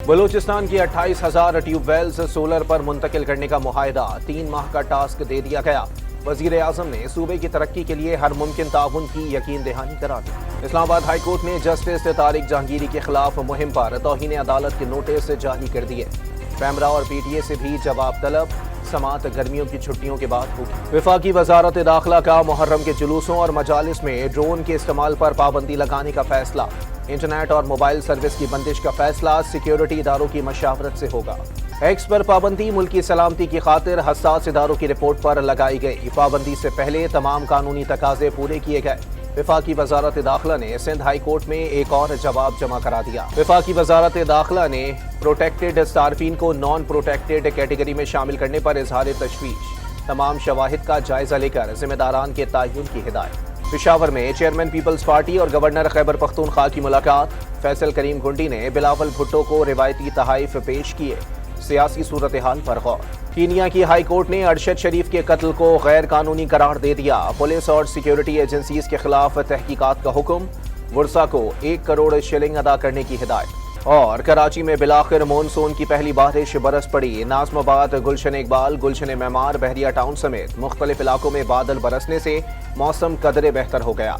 بلوچستان کی 28,000 tube wells solar پر منتقل کرنے کا معاہدہ 3 ماہ کا ٹاسک دے دیا گیا۔ وزیر اعظم نے صوبے کی ترقی کے لیے ہر ممکن تعاون کی یقین دہانی کرا دی۔ اسلام آباد ہائی کورٹ نے جسٹس طارق جہانگیری کے خلاف مہم پر توہین عدالت کے نوٹس جاری کر دیے۔ پیمرا اور پی ٹی اے سے بھی جواب طلب، سماعت گرمیوں کی چھٹیوں کے بعد ہوگی۔ وفاقی وزارت داخلہ کا محرم کے جلوسوں اور مجالس میں ڈرون کے استعمال پر پابندی لگانے کا فیصلہ۔ انٹرنیٹ اور موبائل سروس کی بندش کا فیصلہ سیکیورٹی اداروں کی مشاورت سے ہوگا۔ ایکس پر پابندی ملکی سلامتی کی خاطر حساس اداروں کی رپورٹ پر لگائی گئی۔ پابندی سے پہلے تمام قانونی تقاضے پورے کیے گئے۔ وفاقی وزارت داخلہ نے سندھ ہائی کورٹ میں ایک اور جواب جمع کرا دیا۔ وفاقی وزارت داخلہ نے پروٹیکٹڈ صارفین کو نان پروٹیکٹڈ کیٹیگری میں شامل کرنے پر اظہار تشویش۔ تمام شواہد کا جائزہ لے کر ذمہ داران کے تعین کی ہدایت۔ پشاور میں چیئرمین پیپلز پارٹی اور گورنر خیبر پختونخوا کی ملاقات۔ فیصل کریم گنڈی نے بلاول بھٹو کو روایتی تحائف پیش کیے۔ سیاسی صورتحال پر غور۔ کینیا کی ہائی کورٹ نے ارشد شریف کے قتل کو غیر قانونی قرار دے دیا۔ پولیس اور سیکیورٹی ایجنسیز کے خلاف تحقیقات کا حکم۔ ورثا کو 1 کروڑ شلنگ ادا کرنے کی ہدایت۔ اور کراچی میں بالآخر مونسون کی پہلی بارش برس پڑی۔ ناظم آباد، گلشن اقبال، گلشن معمار، بحریہ ٹاؤن سمیت مختلف علاقوں میں بادل برسنے سے موسم قدرے بہتر ہو گیا۔